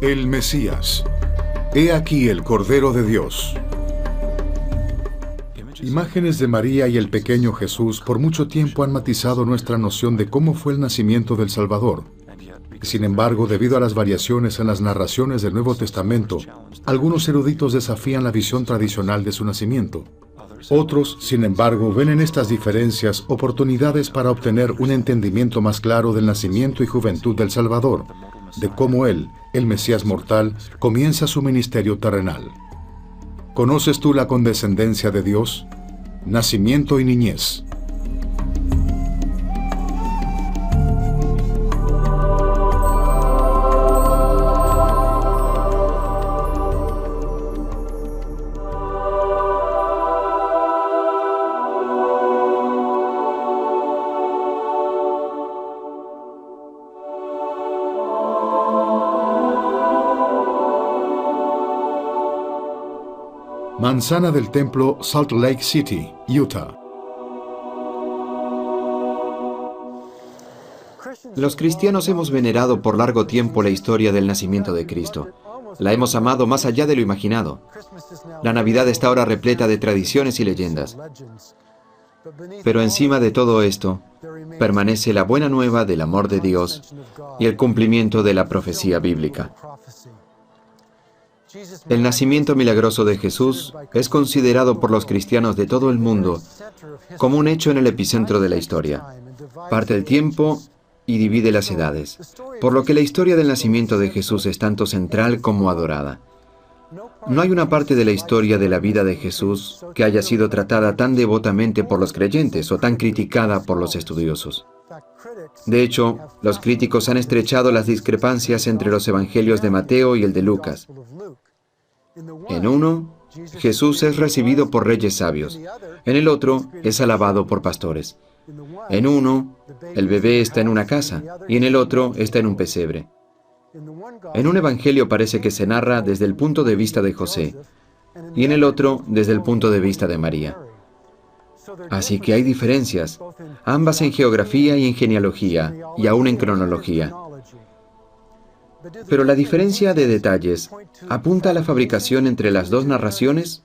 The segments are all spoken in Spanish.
El Mesías. He aquí el Cordero de Dios. Imágenes de María y el pequeño Jesús por mucho tiempo han matizado nuestra noción de cómo fue el nacimiento del Salvador. Sin embargo, debido a las variaciones en las narraciones del Nuevo Testamento, algunos eruditos desafían la visión tradicional de su nacimiento. Otros, sin embargo, ven en estas diferencias oportunidades para obtener un entendimiento más claro del nacimiento y juventud del Salvador, de cómo Él, el Mesías mortal, comienza su ministerio terrenal. ¿Conoces tú la condescendencia de Dios? Nacimiento y niñez. Manzana del Templo, Salt Lake City, Utah. Los cristianos hemos venerado por largo tiempo la historia del nacimiento de Cristo. La hemos amado más allá de lo imaginado. La Navidad está ahora repleta de tradiciones y leyendas. Pero encima de todo esto, permanece la buena nueva del amor de Dios y el cumplimiento de la profecía bíblica. El nacimiento milagroso de Jesús es considerado por los cristianos de todo el mundo como un hecho en el epicentro de la historia. Parte el tiempo y divide las edades, por lo que la historia del nacimiento de Jesús es tanto central como adorada. No hay una parte de la historia de la vida de Jesús que haya sido tratada tan devotamente por los creyentes o tan criticada por los estudiosos. De hecho, los críticos han estrechado las discrepancias entre los evangelios de Mateo y el de Lucas. En uno, Jesús es recibido por reyes sabios. En el otro, es alabado por pastores. En uno, el bebé está en una casa, y en el otro está en un pesebre. En un evangelio parece que se narra desde el punto de vista de José, y en el otro, desde el punto de vista de María. Así que hay diferencias, ambas en geografía y en genealogía, y aún en cronología. Pero la diferencia de detalles apunta a la fabricación entre las dos narraciones,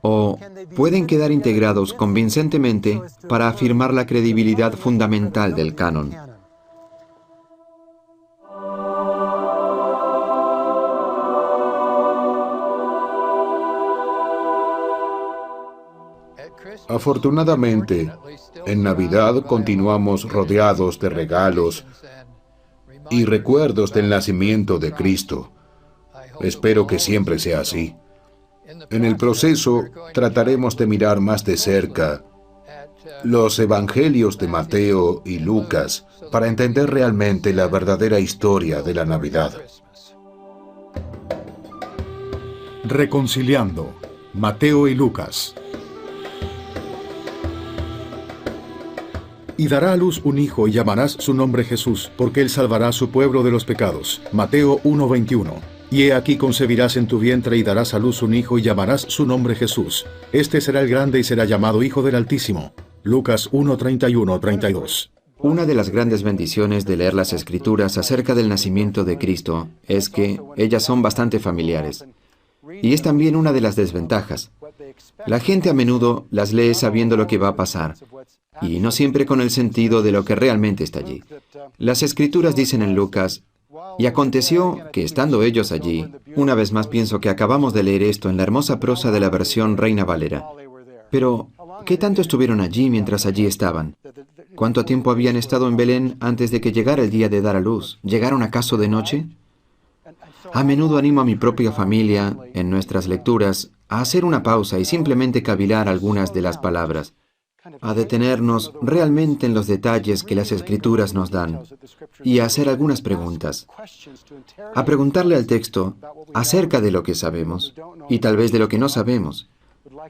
o pueden quedar integrados convincentemente para afirmar la credibilidad fundamental del canon. Afortunadamente, en Navidad continuamos rodeados de regalos y recuerdos del nacimiento de Cristo. Espero que siempre sea así. En el proceso, trataremos de mirar más de cerca los evangelios de Mateo y Lucas para entender realmente la verdadera historia de la Navidad. Reconciliando Mateo y Lucas. Y dará a luz un hijo y llamarás su nombre Jesús, porque él salvará a su pueblo de los pecados. Mateo 1:21. Y he aquí concebirás en tu vientre y darás a luz un hijo y llamarás su nombre Jesús. Este será el grande y será llamado Hijo del Altísimo. Lucas 1:31-32. Una de las grandes bendiciones de leer las Escrituras acerca del nacimiento de Cristo es que ellas son bastante familiares. Y es también una de las desventajas. La gente a menudo las lee sabiendo lo que va a pasar, y no siempre con el sentido de lo que realmente está allí. Las Escrituras dicen en Lucas, y aconteció que estando ellos allí, una vez más pienso que acabamos de leer esto en la hermosa prosa de la versión Reina Valera. Pero, ¿qué tanto estuvieron allí mientras allí estaban? ¿Cuánto tiempo habían estado en Belén antes de que llegara el día de dar a luz? ¿Llegaron acaso de noche? A menudo animo a mi propia familia, en nuestras lecturas, a hacer una pausa y simplemente cavilar algunas de las palabras, a detenernos realmente en los detalles que las Escrituras nos dan y a hacer algunas preguntas, a preguntarle al texto acerca de lo que sabemos y tal vez de lo que no sabemos,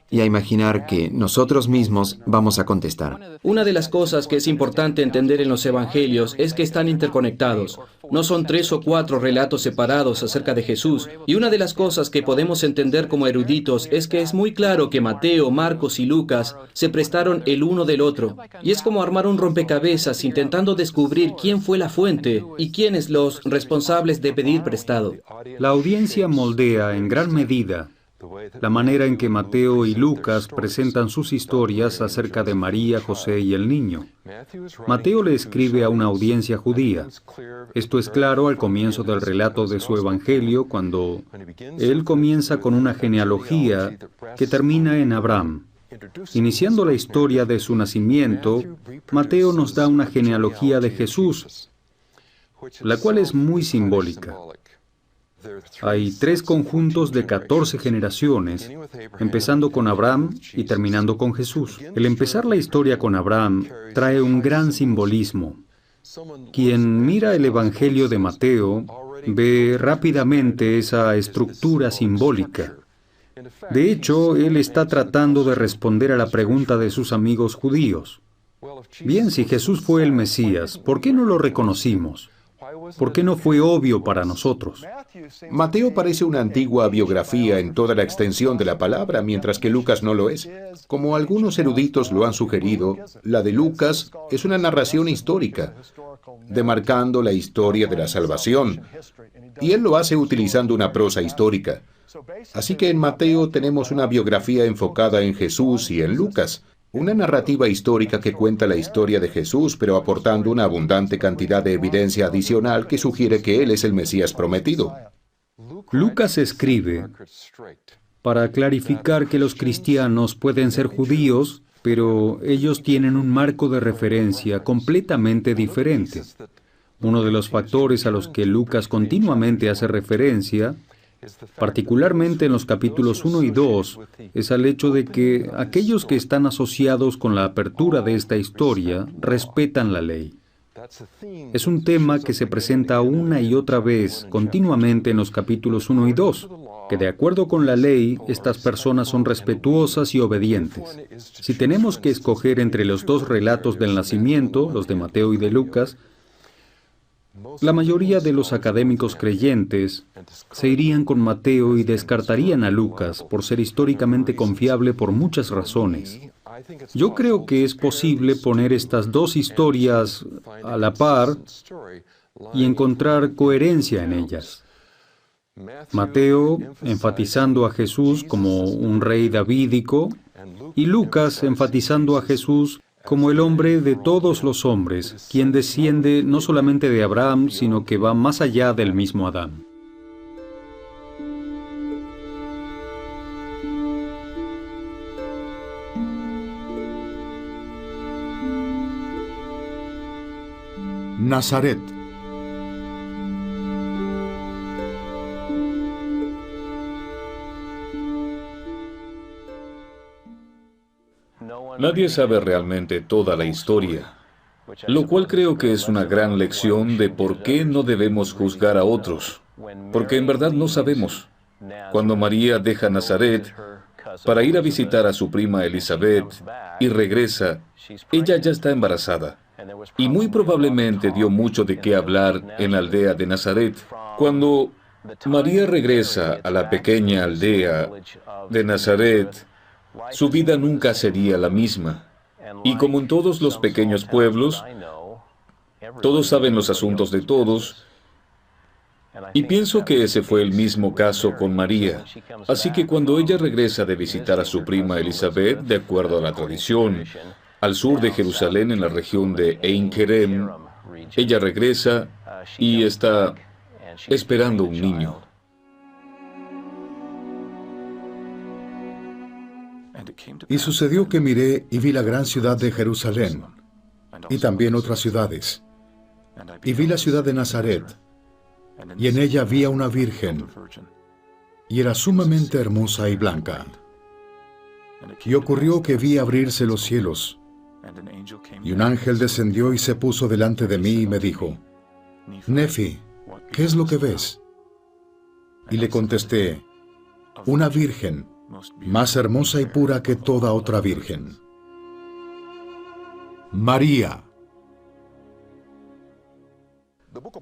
y a imaginar que nosotros mismos vamos a contestar. Una de las cosas que es importante entender en los evangelios es que están interconectados. No son 3 o 4 relatos separados acerca de Jesús. Y una de las cosas que podemos entender como eruditos es que es muy claro que Mateo, Marcos y Lucas se prestaron el uno del otro. Y es como armar un rompecabezas intentando descubrir quién fue la fuente y quiénes los responsables de pedir prestado. La audiencia moldea en gran medida la manera en que Mateo y Lucas presentan sus historias acerca de María, José y el niño. Mateo le escribe a una audiencia judía. Esto es claro al comienzo del relato de su evangelio, cuando él comienza con una genealogía que termina en Abraham. Iniciando la historia de su nacimiento, Mateo nos da una genealogía de Jesús, la cual es muy simbólica. Hay 3 conjuntos de 14 generaciones, empezando con Abraham y terminando con Jesús. El empezar la historia con Abraham trae un gran simbolismo. Quien mira el Evangelio de Mateo ve rápidamente esa estructura simbólica. De hecho, él está tratando de responder a la pregunta de sus amigos judíos. Bien, si Jesús fue el Mesías, ¿por qué no lo reconocimos? ¿Por qué no fue obvio para nosotros? Mateo parece una antigua biografía en toda la extensión de la palabra, mientras que Lucas no lo es. Como algunos eruditos lo han sugerido, la de Lucas es una narración histórica, demarcando la historia de la salvación, y él lo hace utilizando una prosa histórica. Así que en Mateo tenemos una biografía enfocada en Jesús y en Lucas, una narrativa histórica que cuenta la historia de Jesús, pero aportando una abundante cantidad de evidencia adicional que sugiere que Él es el Mesías prometido. Lucas escribe para clarificar que los cristianos pueden ser judíos, pero ellos tienen un marco de referencia completamente diferente. Uno de los factores a los que Lucas continuamente hace referencia, particularmente en los capítulos 1 y 2, es al hecho de que aquellos que están asociados con la apertura de esta historia respetan la ley. Es un tema que se presenta una y otra vez continuamente en los capítulos 1 y 2, que de acuerdo con la ley, estas personas son respetuosas y obedientes. Si tenemos que escoger entre los 2 relatos del nacimiento, los de Mateo y de Lucas, la mayoría de los académicos creyentes se irían con Mateo y descartarían a Lucas por ser históricamente confiable por muchas razones. Yo creo que es posible poner estas 2 historias a la par y encontrar coherencia en ellas. Mateo enfatizando a Jesús como un rey davídico y Lucas enfatizando a Jesús como el hombre de todos los hombres, quien desciende no solamente de Abraham, sino que va más allá del mismo Adán. Nazaret. Nadie sabe realmente toda la historia, lo cual creo que es una gran lección de por qué no debemos juzgar a otros, porque en verdad no sabemos. Cuando María deja Nazaret para ir a visitar a su prima Elizabeth y regresa, ella ya está embarazada, y muy probablemente dio mucho de qué hablar en la aldea de Nazaret. Cuando María regresa a la pequeña aldea de Nazaret, su vida nunca sería la misma. Y como en todos los pequeños pueblos, todos saben los asuntos de todos, y pienso que ese fue el mismo caso con María. Así que cuando ella regresa de visitar a su prima Elizabeth, de acuerdo a la tradición, al sur de Jerusalén, en la región de Ein Kerem, ella regresa y está esperando un niño. Y sucedió que miré y vi la gran ciudad de Jerusalén, y también otras ciudades. Y vi la ciudad de Nazaret, y en ella vi a una virgen, y era sumamente hermosa y blanca. Y ocurrió que vi abrirse los cielos, y un ángel descendió y se puso delante de mí y me dijo, Nefi, ¿qué es lo que ves? Y le contesté, una virgen, más hermosa y pura que toda otra virgen. María.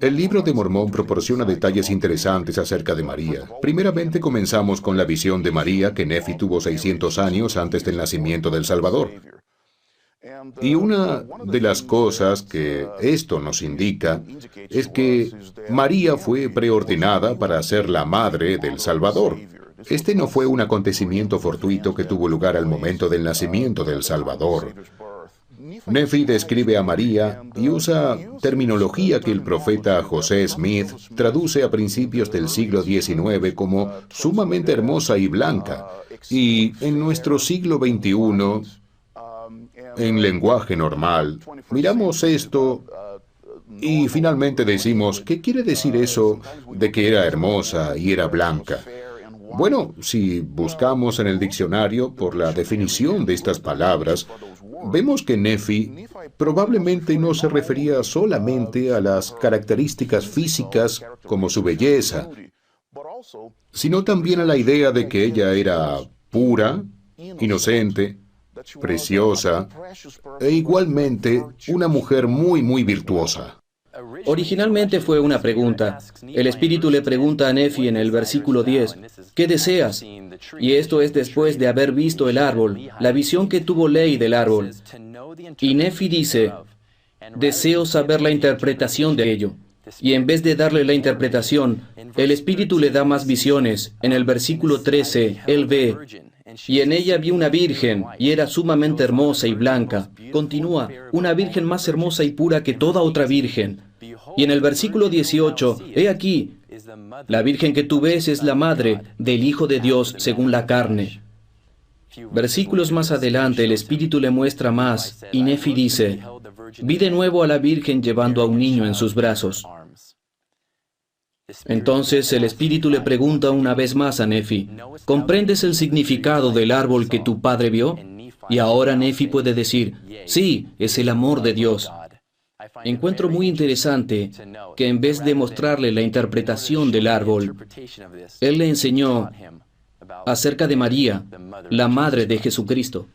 El libro de Mormón proporciona detalles interesantes acerca de María. Primeramente comenzamos con la visión de María que Nefi tuvo 600 años antes del nacimiento del Salvador. Y una de las cosas que esto nos indica es que María fue preordenada para ser la madre del Salvador. Este no fue un acontecimiento fortuito que tuvo lugar al momento del nacimiento del Salvador. Nefi describe a María y usa terminología que el profeta José Smith traduce a principios del siglo XIX como sumamente hermosa y blanca. Y en nuestro siglo XXI, en lenguaje normal, miramos esto y finalmente decimos, ¿qué quiere decir eso de que era hermosa y era blanca? Bueno, si buscamos en el diccionario por la definición de estas palabras, vemos que Nefi probablemente no se refería solamente a las características físicas como su belleza, sino también a la idea de que ella era pura, inocente, preciosa e igualmente una mujer muy virtuosa. Originalmente fue una pregunta. El Espíritu le pregunta a Nefi en el versículo 10, ¿qué deseas? Y esto es después de haber visto el árbol, la visión que tuvo Ley del árbol. Y Nefi dice, deseo saber la interpretación de ello. Y en vez de darle la interpretación, el Espíritu le da más visiones. En el versículo 13, él ve, y en ella vi una virgen, y era sumamente hermosa y blanca. Continúa, una virgen más hermosa y pura que toda otra virgen. Y en el versículo 18, he aquí, la virgen que tú ves es la madre del Hijo de Dios según la carne. Versículos más adelante, el Espíritu le muestra más, y Nefi dice, vi de nuevo a la virgen llevando a un niño en sus brazos. Entonces el Espíritu le pregunta una vez más a Nefi, ¿comprendes el significado del árbol que tu padre vio? Y ahora Nefi puede decir, sí, es el amor de Dios. Encuentro muy interesante que en vez de mostrarle la interpretación del árbol, él le enseñó acerca de María, la madre de Jesucristo.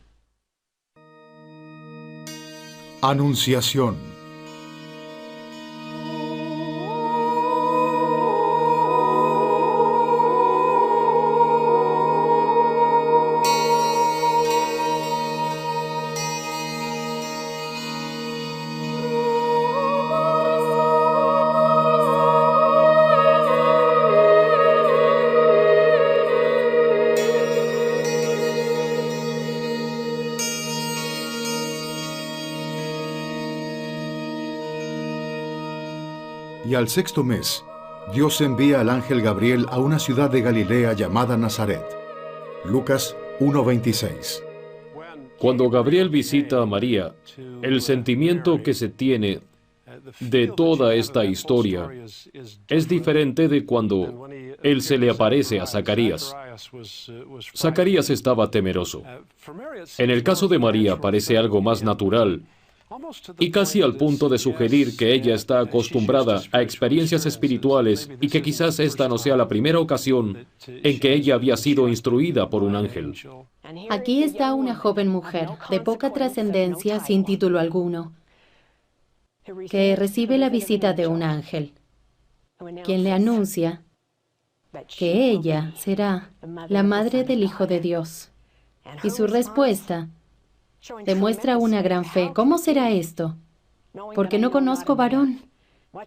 Anunciación. Y al sexto mes, Dios envía al ángel Gabriel a una ciudad de Galilea llamada Nazaret. Lucas 1:26. Cuando Gabriel visita a María, el sentimiento que se tiene de toda esta historia es diferente de cuando él se le aparece a Zacarías. Zacarías estaba temeroso. En el caso de María parece algo más natural y casi al punto de sugerir que ella está acostumbrada a experiencias espirituales y que quizás esta no sea la primera ocasión en que ella había sido instruida por un ángel. Aquí está una joven mujer de poca trascendencia, sin título alguno, que recibe la visita de un ángel, quien le anuncia que ella será la madre del Hijo de Dios. Y su respuesta demuestra una gran fe. ¿Cómo será esto? Porque no conozco varón.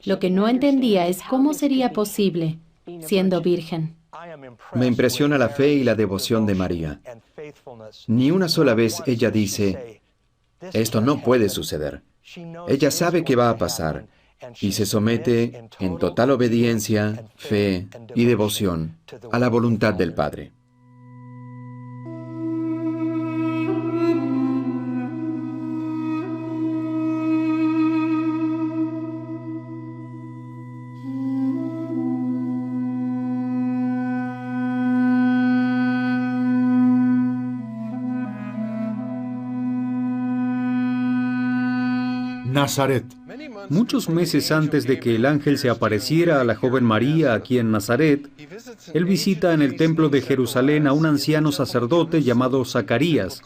Lo que no entendía es cómo sería posible siendo virgen. Me impresiona la fe y la devoción de María. Ni una sola vez ella dice, esto no puede suceder. Ella sabe que va a pasar y se somete en total obediencia, fe y devoción a la voluntad del Padre. Nazaret. Muchos meses antes de que el ángel se apareciera a la joven María aquí en Nazaret, él visita en el templo de Jerusalén a un anciano sacerdote llamado Zacarías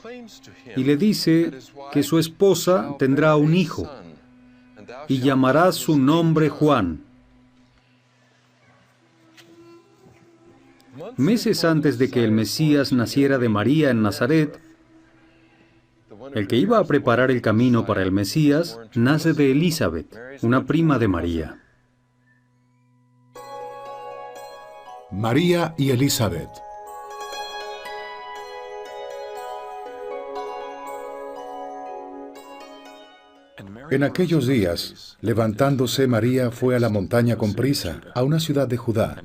y le dice que su esposa tendrá un hijo y llamará su nombre Juan. Meses antes de que el Mesías naciera de María en Nazaret, el que iba a preparar el camino para el Mesías nace de Elizabeth, una prima de María. María y Elizabeth. En aquellos días, levantándose María fue a la montaña con prisa, a una ciudad de Judá,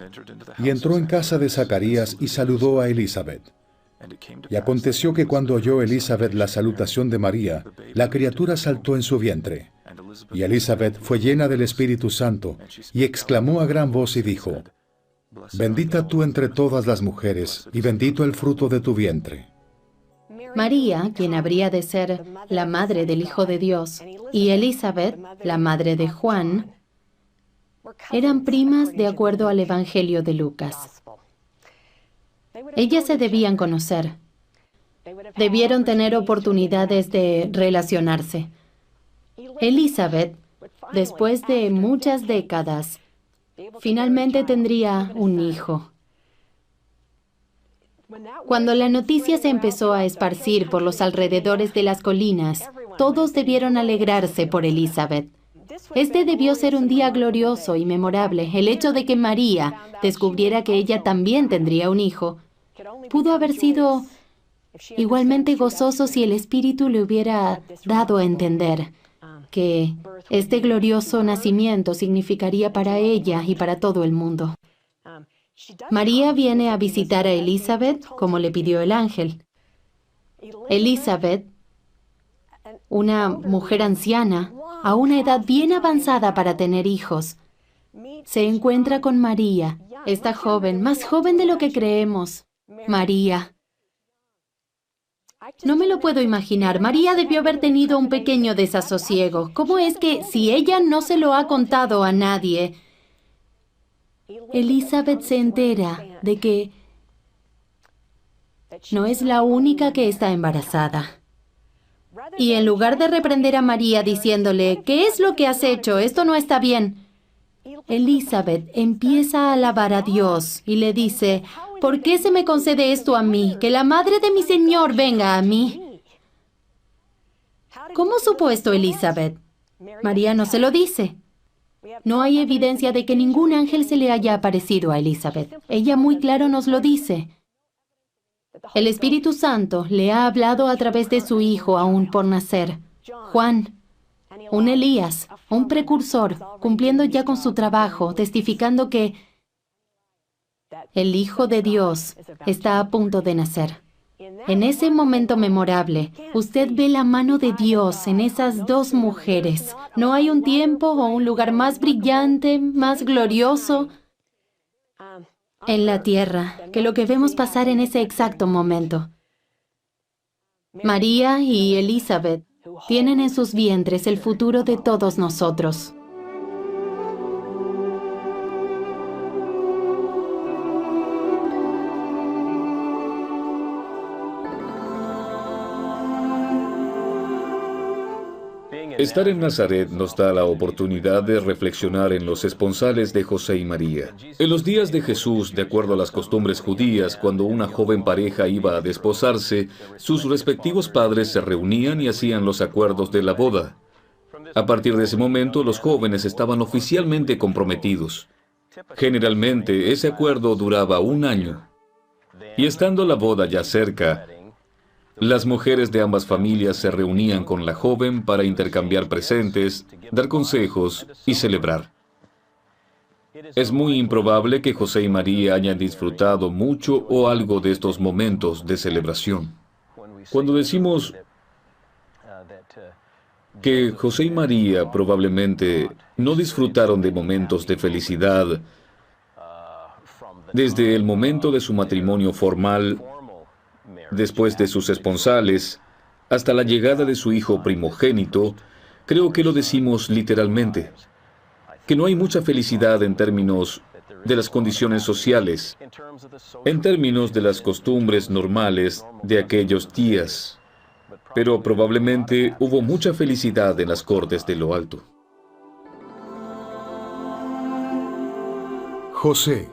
y entró en casa de Zacarías y saludó a Elizabeth. Y aconteció que cuando oyó Elizabeth la salutación de María, la criatura saltó en su vientre. Y Elizabeth fue llena del Espíritu Santo, y exclamó a gran voz y dijo: Bendita tú entre todas las mujeres, y bendito el fruto de tu vientre. María, quien habría de ser la madre del Hijo de Dios, y Elizabeth, la madre de Juan, eran primas de acuerdo al Evangelio de Lucas. Ellas se debían conocer. Debieron tener oportunidades de relacionarse. Elizabeth, después de muchas décadas, finalmente tendría un hijo. Cuando la noticia se empezó a esparcir por los alrededores de las colinas, todos debieron alegrarse por Elizabeth. Este debió ser un día glorioso y memorable. El hecho de que María descubriera que ella también tendría un hijo pudo haber sido igualmente gozoso si el Espíritu le hubiera dado a entender que este glorioso nacimiento significaría para ella y para todo el mundo. María viene a visitar a Elizabeth como le pidió el ángel. Elizabeth, una mujer anciana, a una edad bien avanzada para tener hijos, se encuentra con María, esta joven, más joven de lo que creemos. María. No me lo puedo imaginar. María debió haber tenido un pequeño desasosiego. ¿Cómo es que, si ella no se lo ha contado a nadie, Elizabeth se entera de que no es la única que está embarazada? Y en lugar de reprender a María diciéndole, ¿qué es lo que has hecho? Esto no está bien, Elizabeth empieza a alabar a Dios y le dice, ¿por qué se me concede esto a mí? Que la madre de mi Señor venga a mí. ¿Cómo supo esto Elizabeth? María no se lo dice. No hay evidencia de que ningún ángel se le haya aparecido a Elizabeth. Ella muy claro nos lo dice. El Espíritu Santo le ha hablado a través de su hijo aún por nacer, Juan, un Elías, un precursor, cumpliendo ya con su trabajo, testificando que el Hijo de Dios está a punto de nacer. En ese momento memorable, usted ve la mano de Dios en esas dos mujeres. No hay un tiempo o un lugar más brillante, más glorioso en la tierra que lo que vemos pasar en ese exacto momento. María y Elizabeth tienen en sus vientres el futuro de todos nosotros. Estar en Nazaret nos da la oportunidad de reflexionar en los esponsales de José y María. En los días de Jesús, de acuerdo a las costumbres judías, cuando una joven pareja iba a desposarse, sus respectivos padres se reunían y hacían los acuerdos de la boda. A partir de ese momento, los jóvenes estaban oficialmente comprometidos. Generalmente, ese acuerdo duraba 1 año. Y estando la boda ya cerca, las mujeres de ambas familias se reunían con la joven para intercambiar presentes, dar consejos y celebrar. Es muy improbable que José y María hayan disfrutado mucho o algo de estos momentos de celebración. Cuando decimos que José y María probablemente no disfrutaron de momentos de felicidad desde el momento de su matrimonio formal, después de sus esponsales, hasta la llegada de su hijo primogénito, Creo que lo decimos literalmente, que no hay mucha felicidad en términos de las condiciones sociales, en términos de las costumbres normales de aquellos días, pero probablemente hubo mucha felicidad en las cortes de lo alto. José.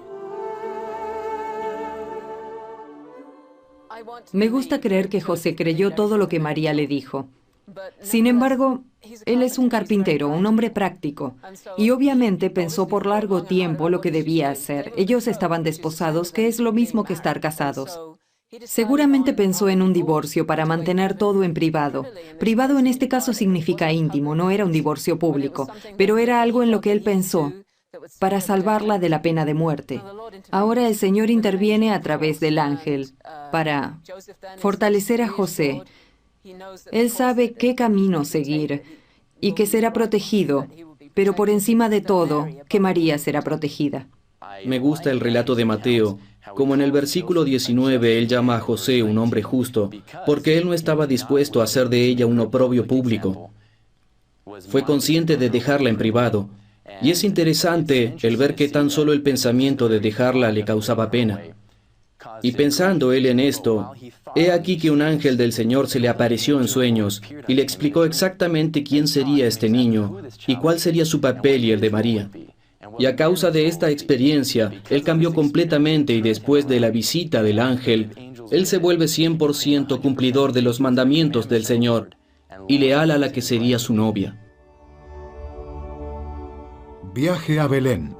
Me gusta creer que José creyó todo lo que María le dijo. Sin embargo, él es un carpintero, un hombre práctico, y obviamente pensó por largo tiempo lo que debía hacer. Ellos estaban desposados, que es lo mismo que estar casados. Seguramente pensó en un divorcio para mantener todo en privado. Privado en este caso significa íntimo, no era un divorcio público, pero era algo en lo que él pensó para salvarla de la pena de muerte. Ahora el Señor interviene a través del ángel para fortalecer a José. Él sabe qué camino seguir y que será protegido, pero por encima de todo, que María será protegida. Me gusta el relato de Mateo, como en el versículo 19 él llama a José un hombre justo, porque él no estaba dispuesto a hacer de ella un oprobio público. Fue consciente de dejarla en privado. Y es interesante el ver que tan solo el pensamiento de dejarla le causaba pena. Y pensando él en esto, he aquí que un ángel del Señor se le apareció en sueños y le explicó exactamente quién sería este niño y cuál sería su papel y el de María. Y a causa de esta experiencia, él cambió completamente y después de la visita del ángel, él se vuelve 100% cumplidor de los mandamientos del Señor y leal a la que sería su novia. Viaje a Belén.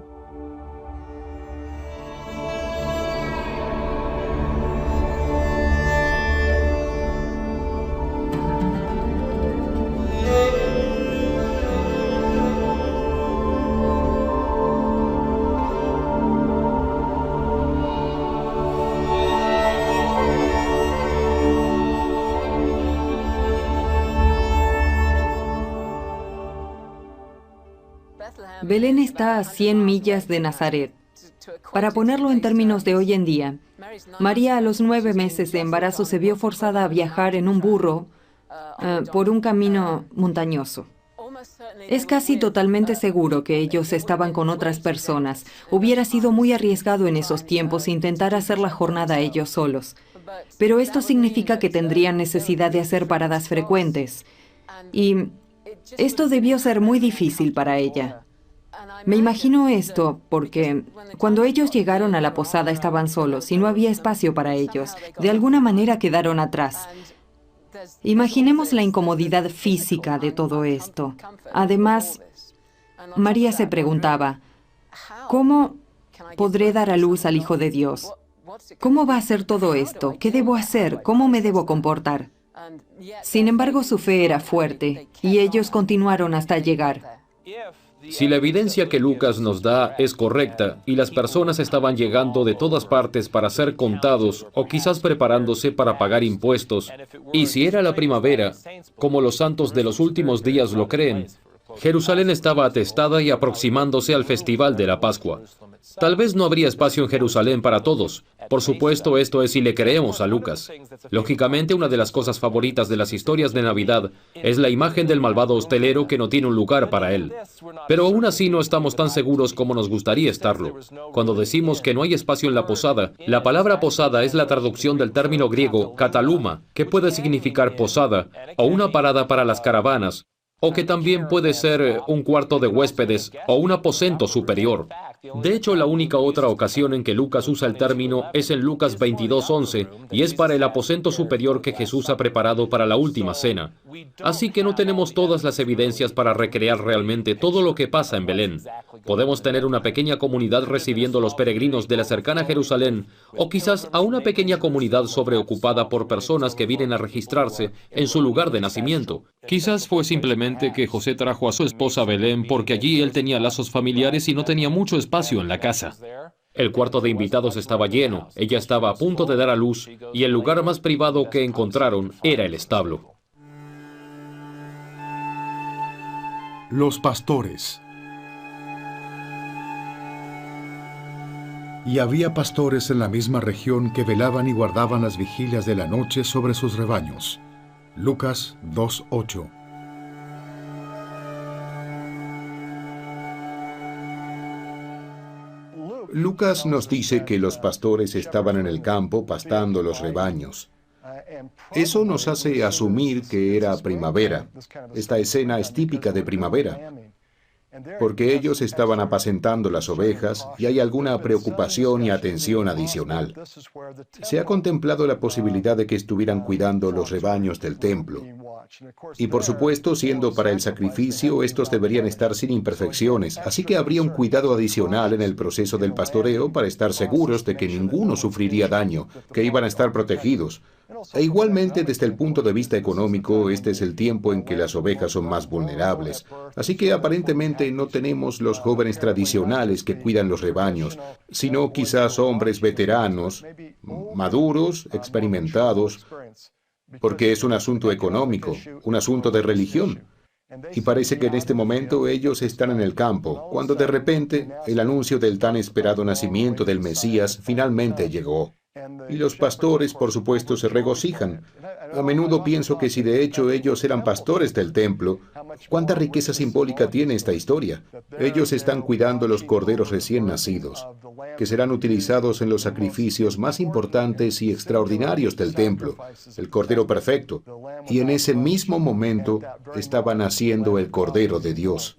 Belén está a 100 millas de Nazaret. Para ponerlo en términos de hoy en día, María a los 9 meses de embarazo se vio forzada a viajar en un burro por un camino montañoso. Es casi totalmente seguro que ellos estaban con otras personas. Hubiera sido muy arriesgado en esos tiempos intentar hacer la jornada ellos solos. Pero esto significa que tendrían necesidad de hacer paradas frecuentes. Y esto debió ser muy difícil para ella. Me imagino esto porque cuando ellos llegaron a la posada estaban solos y no había espacio para ellos. De alguna manera quedaron atrás. Imaginemos la incomodidad física de todo esto. Además, María se preguntaba, ¿cómo podré dar a luz al Hijo de Dios? ¿Cómo va a ser todo esto? ¿Qué debo hacer? ¿Cómo me debo comportar? Sin embargo, su fe era fuerte y ellos continuaron hasta llegar. Si la evidencia que Lucas nos da es correcta y las personas estaban llegando de todas partes para ser contados o quizás preparándose para pagar impuestos, y si era la primavera, como los santos de los últimos días lo creen, Jerusalén estaba atestada y aproximándose al festival de la Pascua. Tal vez no habría espacio en Jerusalén para todos. Por supuesto, esto es si le creemos a Lucas. Lógicamente, una de las cosas favoritas de las historias de Navidad es la imagen del malvado hostelero que no tiene un lugar para él. Pero aún así no estamos tan seguros como nos gustaría estarlo. Cuando decimos que no hay espacio en la posada, la palabra posada es la traducción del término griego kataluma, que puede significar posada, o una parada para las caravanas, o que también puede ser un cuarto de huéspedes o un aposento superior. De hecho, la única otra ocasión en que Lucas usa el término es en Lucas 22:11, y es para el aposento superior que Jesús ha preparado para la última cena. Así que no tenemos todas las evidencias para recrear realmente todo lo que pasa en Belén. Podemos tener una pequeña comunidad recibiendo a los peregrinos de la cercana Jerusalén, o quizás a una pequeña comunidad sobreocupada por personas que vienen a registrarse en su lugar de nacimiento. Quizás fue simplemente que José trajo a su esposa a Belén porque allí él tenía lazos familiares y no tenía mucho espacio en la casa. El cuarto de invitados estaba lleno, ella estaba a punto de dar a luz y el lugar más privado que encontraron era el establo. Los pastores. Y había pastores en la misma región que velaban y guardaban las vigilias de la noche sobre sus rebaños. Lucas 2:8. Lucas nos dice que los pastores estaban en el campo pastando los rebaños. Eso nos hace asumir que era primavera. Esta escena es típica de primavera, porque ellos estaban apacentando las ovejas y hay alguna preocupación y atención adicional. Se ha contemplado la posibilidad de que estuvieran cuidando los rebaños del templo. Y por supuesto, siendo para el sacrificio, estos deberían estar sin imperfecciones, así que habría un cuidado adicional en el proceso del pastoreo para estar seguros de que ninguno sufriría daño, que iban a estar protegidos. E igualmente, desde el punto de vista económico, este es el tiempo en que las ovejas son más vulnerables. Así que aparentemente no tenemos los jóvenes tradicionales que cuidan los rebaños, sino quizás hombres veteranos, maduros, experimentados, porque es un asunto económico, un asunto de religión. Y parece que en este momento ellos están en el campo, cuando de repente el anuncio del tan esperado nacimiento del Mesías finalmente llegó. Y los pastores, por supuesto, se regocijan. A menudo pienso que si de hecho ellos eran pastores del templo, ¿cuánta riqueza simbólica tiene esta historia? Ellos están cuidando los corderos recién nacidos, que serán utilizados en los sacrificios más importantes y extraordinarios del templo, el cordero perfecto. Y en ese mismo momento estaba naciendo el Cordero de Dios.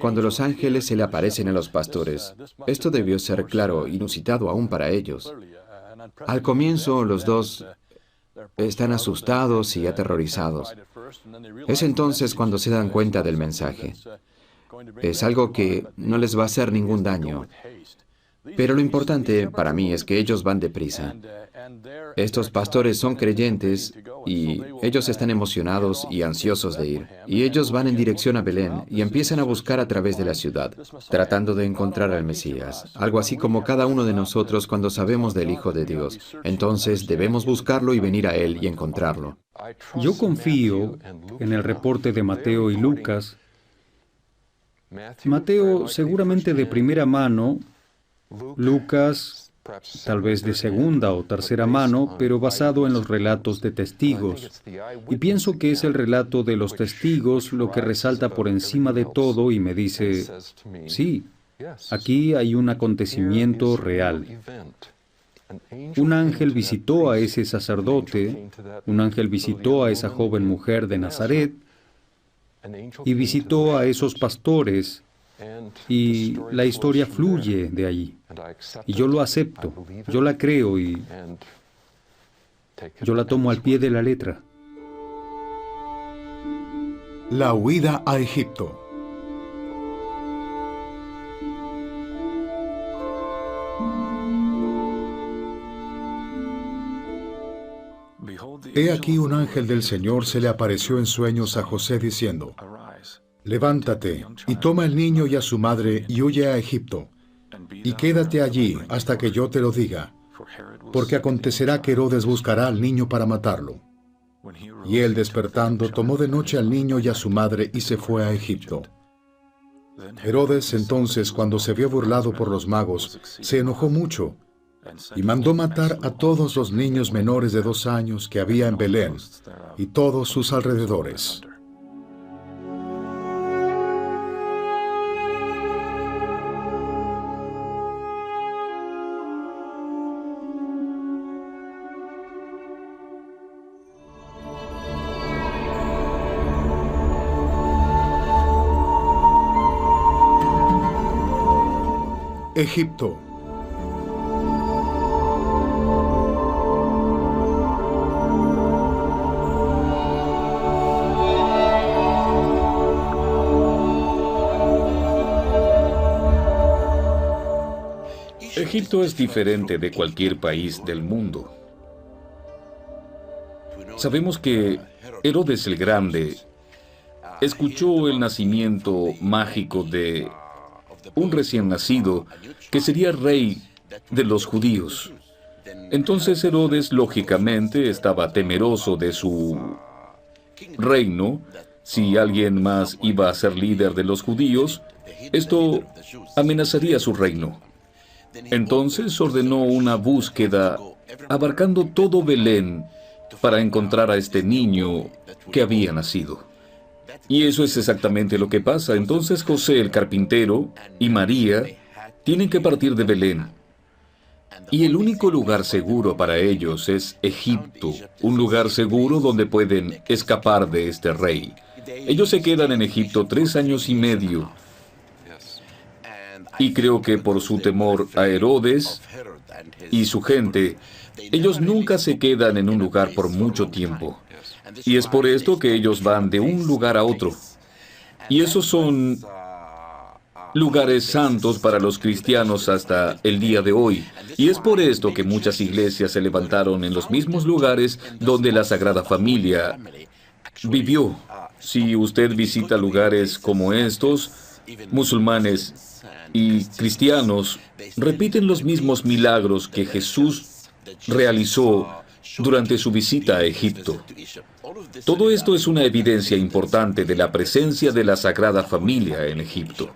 Cuando los ángeles se le aparecen a los pastores, esto debió ser claro, inusitado aún para ellos. Al comienzo, los dos están asustados y aterrorizados. Es entonces cuando se dan cuenta del mensaje. Es algo que no les va a hacer ningún daño. Pero lo importante para mí es que ellos van deprisa. Estos pastores son creyentes y ellos están emocionados y ansiosos de ir. Y ellos van en dirección a Belén y empiezan a buscar a través de la ciudad, tratando de encontrar al Mesías. Algo así como cada uno de nosotros cuando sabemos del Hijo de Dios. Entonces debemos buscarlo y venir a Él y encontrarlo. Yo confío en el reporte de Mateo y Lucas. Mateo seguramente de primera mano, Lucas tal vez de segunda o tercera mano, pero basado en los relatos de testigos. Y pienso que es el relato de los testigos lo que resalta por encima de todo y me dice, sí, aquí hay un acontecimiento real. Un ángel visitó a ese sacerdote, un ángel visitó a esa joven mujer de Nazaret y visitó a esos pastores. Y la historia fluye de allí. Y yo lo acepto, yo la creo y yo la tomo al pie de la letra. La huida a Egipto. He aquí un ángel del Señor se le apareció en sueños a José diciendo, levántate y toma al niño y a su madre y huye a Egipto, y quédate allí hasta que yo te lo diga, porque acontecerá que Herodes buscará al niño para matarlo. Y él despertando tomó de noche al niño y a su madre y se fue a Egipto. Herodes entonces, cuando se vio burlado por los magos, se enojó mucho y mandó matar a todos los niños menores de 2 años que había en Belén y todos sus alrededores. Egipto. Egipto es diferente de cualquier país del mundo. Sabemos que Herodes el Grande escuchó el nacimiento mágico de un recién nacido que sería rey de los judíos. Entonces Herodes, lógicamente, estaba temeroso de su reino. Si alguien más iba a ser líder de los judíos, esto amenazaría su reino. Entonces ordenó una búsqueda abarcando todo Belén para encontrar a este niño que había nacido. Y eso es exactamente lo que pasa. Entonces José el carpintero y María Tienen que partir de Belén. Y el único lugar seguro para ellos es Egipto, un lugar seguro donde pueden escapar de este rey. Ellos se quedan en Egipto 3 años y medio. Y creo que por su temor a Herodes y su gente, ellos nunca se quedan en un lugar por mucho tiempo. Y es por esto que ellos van de un lugar a otro. Y esos son lugares santos para los cristianos hasta el día de hoy. Y es por esto que muchas iglesias se levantaron en los mismos lugares donde la Sagrada Familia vivió. Si usted visita lugares como estos, musulmanes y cristianos repiten los mismos milagros que Jesús realizó durante su visita a Egipto. Todo esto es una evidencia importante de la presencia de la Sagrada Familia en Egipto.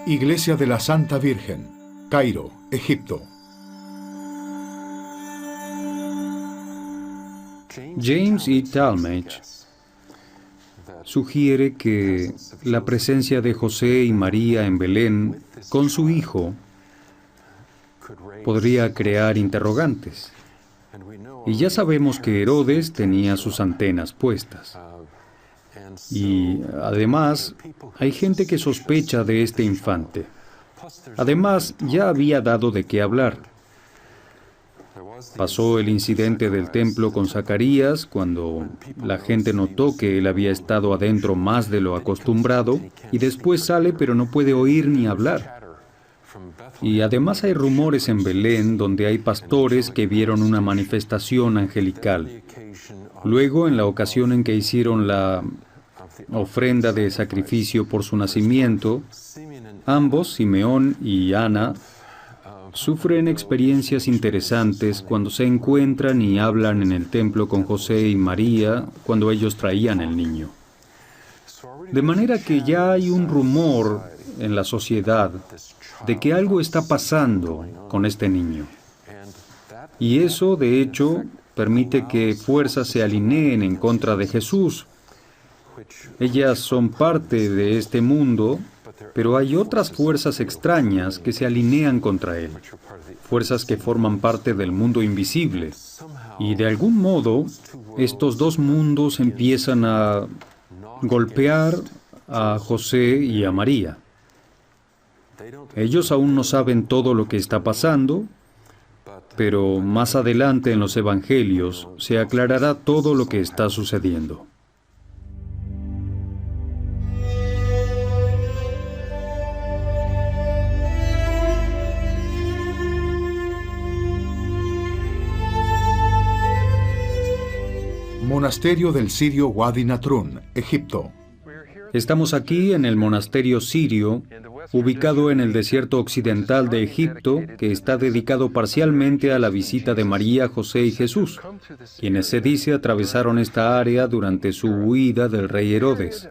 Iglesia de la Santa Virgen, Cairo, Egipto. James E. Talmage sugiere que la presencia de José y María en Belén con su hijo podría crear interrogantes. Y ya sabemos que Herodes tenía sus antenas puestas. Y además, hay gente que sospecha de este infante. Además, ya había dado de qué hablar. Pasó el incidente del templo con Zacarías, cuando la gente notó que él había estado adentro más de lo acostumbrado, y después sale pero no puede oír ni hablar. Y además hay rumores en Belén donde hay pastores que vieron una manifestación angelical. Luego, en la ocasión en que hicieron la ofrenda de sacrificio por su nacimiento, ambos, Simeón y Ana, sufren experiencias interesantes cuando se encuentran y hablan en el templo con José y María cuando ellos traían el niño. De manera que ya hay un rumor en la sociedad de que algo está pasando con este niño. Y eso, de hecho, permite que fuerzas se alineen en contra de Jesús. Ellas son parte de este mundo, pero hay otras fuerzas extrañas que se alinean contra él, fuerzas que forman parte del mundo invisible. Y de algún modo, estos dos mundos empiezan a golpear a José y a María. Ellos aún no saben todo lo que está pasando, pero más adelante en los Evangelios se aclarará todo lo que está sucediendo. Monasterio del Sirio Wadi Natrun, Egipto. Estamos aquí en el monasterio sirio, ubicado en el desierto occidental de Egipto, que está dedicado parcialmente a la visita de María, José y Jesús, quienes se dice atravesaron esta área durante su huida del rey Herodes.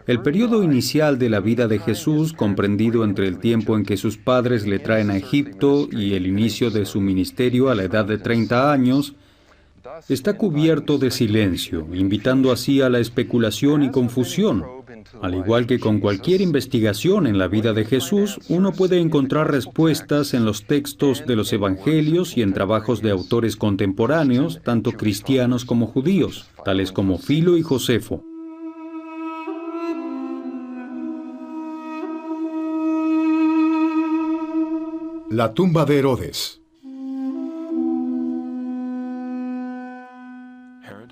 El periodo inicial de la vida de Jesús, comprendido entre el tiempo en que sus padres le traen a Egipto y el inicio de su ministerio a la edad de 30 años, está cubierto de silencio, invitando así a la especulación y confusión. Al igual que con cualquier investigación en la vida de Jesús, uno puede encontrar respuestas en los textos de los evangelios y en trabajos de autores contemporáneos, tanto cristianos como judíos, tales como Filo y Josefo. La tumba de Herodes.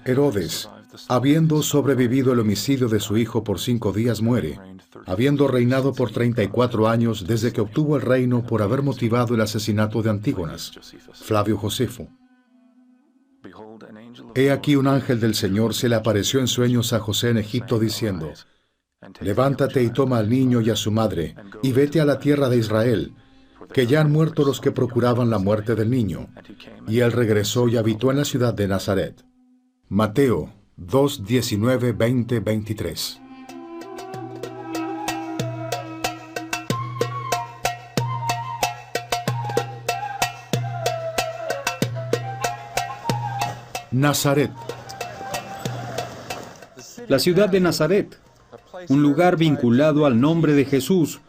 Herodes, habiendo sobrevivido el homicidio de su hijo por 5 días, muere, habiendo reinado por 34 años desde que obtuvo el reino por haber motivado el asesinato de Antígonas, Flavio Josefo. He aquí un ángel del Señor se le apareció en sueños a José en Egipto diciendo: levántate y toma al niño y a su madre, y vete a la tierra de Israel, que ya han muerto los que procuraban la muerte del niño. Y él regresó y habitó en la ciudad de Nazaret. Mateo 2, 19, 20, 23. Nazaret. La ciudad de Nazaret, un lugar vinculado al nombre de Jesús,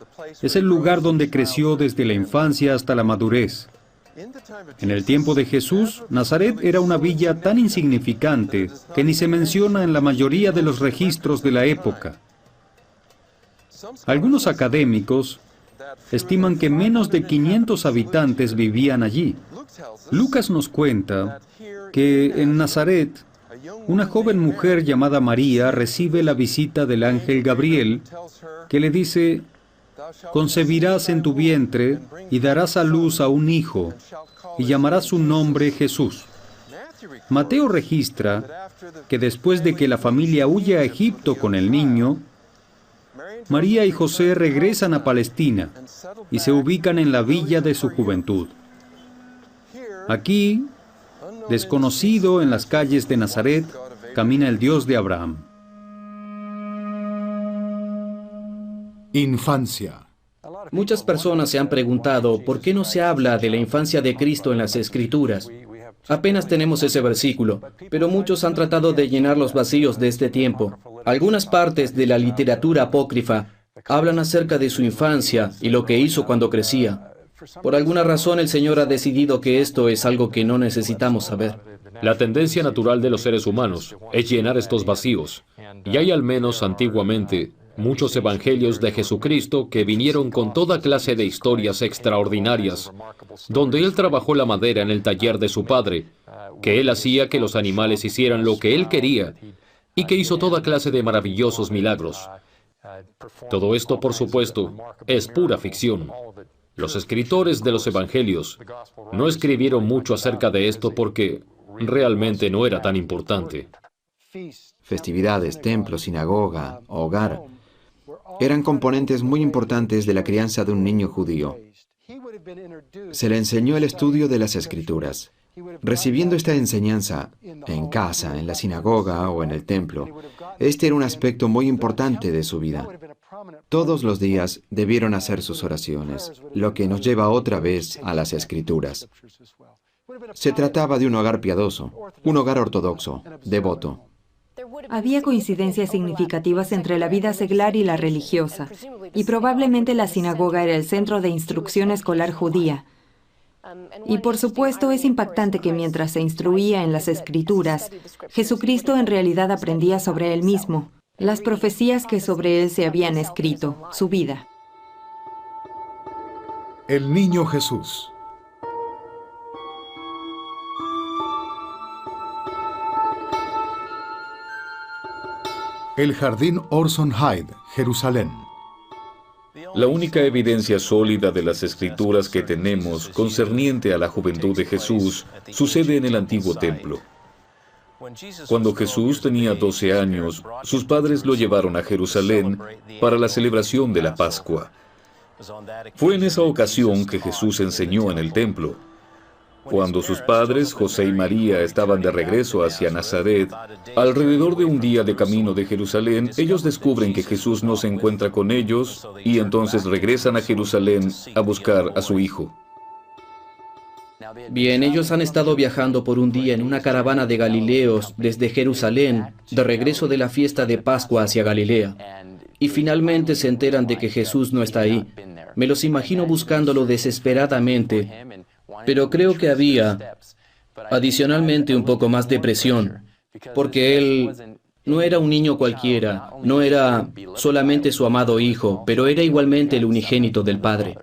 es el lugar donde creció desde la infancia hasta la madurez. En el tiempo de Jesús, Nazaret era una villa tan insignificante que ni se menciona en la mayoría de los registros de la época. Algunos académicos estiman que menos de 500 habitantes vivían allí. Lucas nos cuenta que en Nazaret, una joven mujer llamada María recibe la visita del ángel Gabriel, que le dice: concebirás en tu vientre y darás a luz a un hijo, y llamarás su nombre Jesús. Mateo registra que después de que la familia huye a Egipto con el niño, María y José regresan a Palestina y se ubican en la villa de su juventud. Aquí, desconocido en las calles de Nazaret, camina el Dios de Abraham. Infancia. Muchas personas se han preguntado por qué no se habla de la infancia de Cristo en las Escrituras. Apenas tenemos ese versículo, pero muchos han tratado de llenar los vacíos de este tiempo. Algunas partes de la literatura apócrifa hablan acerca de su infancia y lo que hizo cuando crecía. Por alguna razón el Señor ha decidido que esto es algo que no necesitamos saber. La tendencia natural de los seres humanos es llenar estos vacíos, y hay al menos antiguamente muchos evangelios de Jesucristo que vinieron con toda clase de historias extraordinarias, donde Él trabajó la madera en el taller de su Padre, que Él hacía que los animales hicieran lo que Él quería, y que hizo toda clase de maravillosos milagros. Todo esto, por supuesto, es pura ficción. Los escritores de los evangelios no escribieron mucho acerca de esto porque realmente no era tan importante. Festividades, templo, sinagoga, hogar, eran componentes muy importantes de la crianza de un niño judío. Se le enseñó el estudio de las Escrituras. Recibiendo esta enseñanza en casa, en la sinagoga o en el templo, este era un aspecto muy importante de su vida. Todos los días debieron hacer sus oraciones, lo que nos lleva otra vez a las Escrituras. Se trataba de un hogar piadoso, un hogar ortodoxo, devoto. Había coincidencias significativas entre la vida seglar y la religiosa, y probablemente la sinagoga era el centro de instrucción escolar judía. Y por supuesto es impactante que mientras se instruía en las Escrituras, Jesucristo en realidad aprendía sobre Él mismo, las profecías que sobre Él se habían escrito, su vida. El niño Jesús. El jardín Orson Hyde, Jerusalén. La única evidencia sólida de las Escrituras que tenemos concerniente a la juventud de Jesús sucede en el antiguo templo. Cuando Jesús tenía 12 años, sus padres lo llevaron a Jerusalén para la celebración de la Pascua. Fue en esa ocasión que Jesús enseñó en el templo. Cuando sus padres, José y María, estaban de regreso hacia Nazaret, alrededor de un día de camino de Jerusalén, ellos descubren que Jesús no se encuentra con ellos y entonces regresan a Jerusalén a buscar a su hijo. Bien, ellos han estado viajando por un día en una caravana de Galileos desde Jerusalén, de regreso de la fiesta de Pascua hacia Galilea. Y finalmente se enteran de que Jesús no está ahí. Me los imagino buscándolo desesperadamente, pero creo que había, adicionalmente, un poco más de presión, porque él no era un niño cualquiera, no era solamente su amado hijo, pero era igualmente el unigénito del Padre.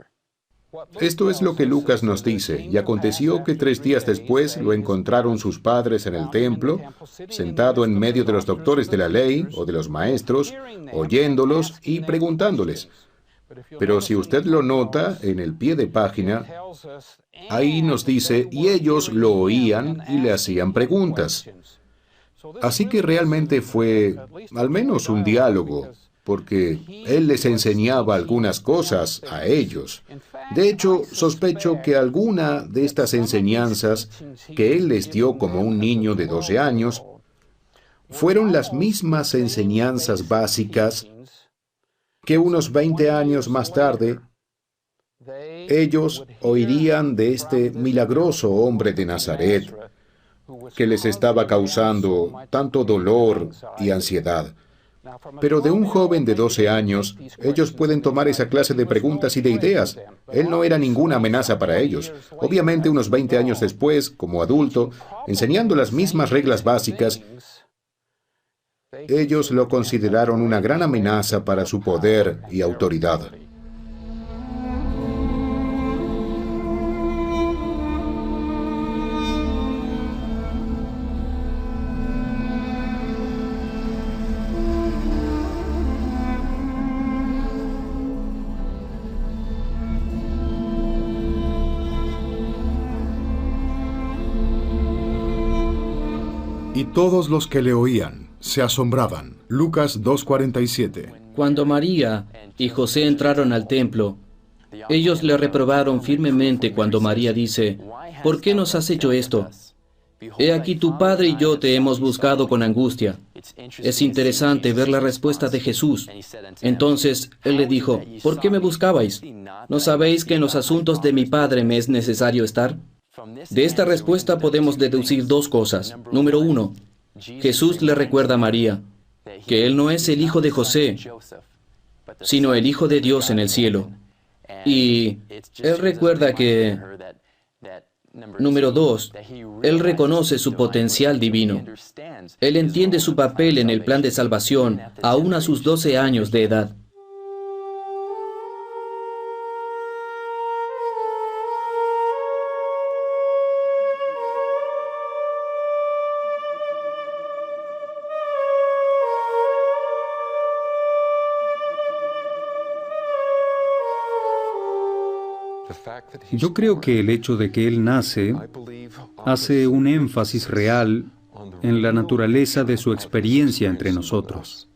Esto es lo que Lucas nos dice. Y aconteció que 3 días después lo encontraron sus padres en el templo, sentado en medio de los doctores de la ley o de los maestros, oyéndolos y preguntándoles. Pero si usted lo nota en el pie de página, ahí nos dice, y ellos lo oían y le hacían preguntas. Así que realmente fue al menos un diálogo, porque él les enseñaba algunas cosas a ellos. De hecho, sospecho que alguna de estas enseñanzas que él les dio como un niño de 12 años fueron las mismas enseñanzas básicas que unos 20 años más tarde ellos oirían de este milagroso hombre de Nazaret que les estaba causando tanto dolor y ansiedad. Pero de un joven de 12 años, ellos pueden tomar esa clase de preguntas y de ideas. Él no era ninguna amenaza para ellos. Obviamente, unos 20 años después, como adulto, enseñando las mismas reglas básicas, ellos lo consideraron una gran amenaza para su poder y autoridad. Y todos los que le oían se asombraban. Lucas 2:47. Cuando María y José entraron al templo, ellos le reprobaron firmemente cuando María dice, ¿por qué nos has hecho esto? He aquí tu padre y yo te hemos buscado con angustia. Es interesante ver la respuesta de Jesús. Entonces él le dijo, ¿por qué me buscabais? ¿No sabéis que en los asuntos de mi padre me es necesario estar? De esta respuesta podemos deducir 2 cosas. Número 1, Jesús le recuerda a María que él no es el hijo de José, sino el Hijo de Dios en el cielo. Y él recuerda que, número 2, él reconoce su potencial divino. Él entiende su papel en el plan de salvación, aún a sus 12 años de edad. Yo creo que el hecho de que Él nace hace un énfasis real en la naturaleza de su experiencia entre nosotros.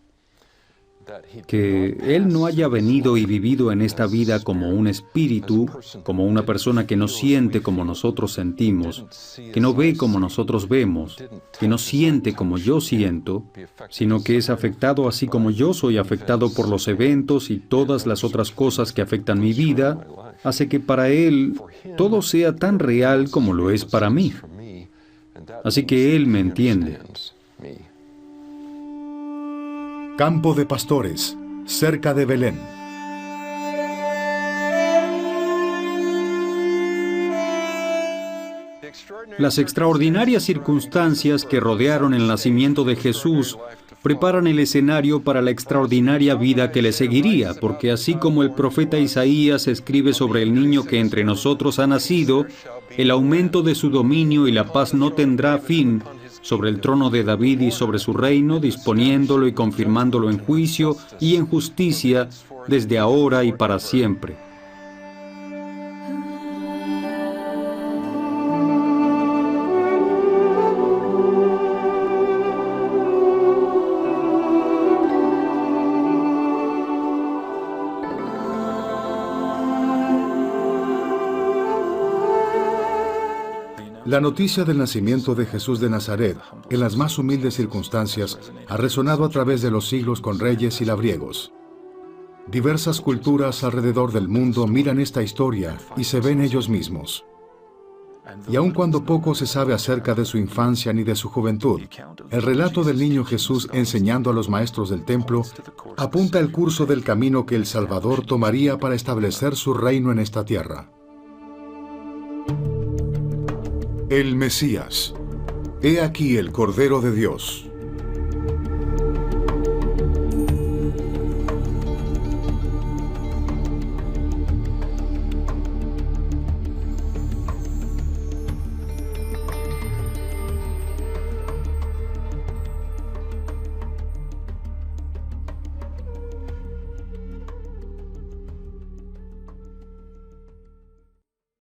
Que Él no haya venido y vivido en esta vida como un espíritu, como una persona que no siente como nosotros sentimos, que no ve como nosotros vemos, que no siente como yo siento, sino que es afectado así como yo soy afectado por los eventos y todas las otras cosas que afectan mi vida, hace que para Él todo sea tan real como lo es para mí. Así que Él me entiende. Campo de pastores, cerca de Belén. Las extraordinarias circunstancias que rodearon el nacimiento de Jesús preparan el escenario para la extraordinaria vida que le seguiría, porque así como el profeta Isaías escribe sobre el niño que entre nosotros ha nacido, el aumento de su dominio y la paz no tendrá fin sobre el trono de David y sobre su reino, disponiéndolo y confirmándolo en juicio y en justicia desde ahora y para siempre. La noticia del nacimiento de Jesús de Nazaret, en las más humildes circunstancias, ha resonado a través de los siglos con reyes y labriegos. Diversas culturas alrededor del mundo miran esta historia y se ven ellos mismos. Y aun cuando poco se sabe acerca de su infancia ni de su juventud, el relato del niño Jesús enseñando a los maestros del templo apunta el curso del camino que el Salvador tomaría para establecer su reino en esta tierra. El Mesías. He aquí el Cordero de Dios.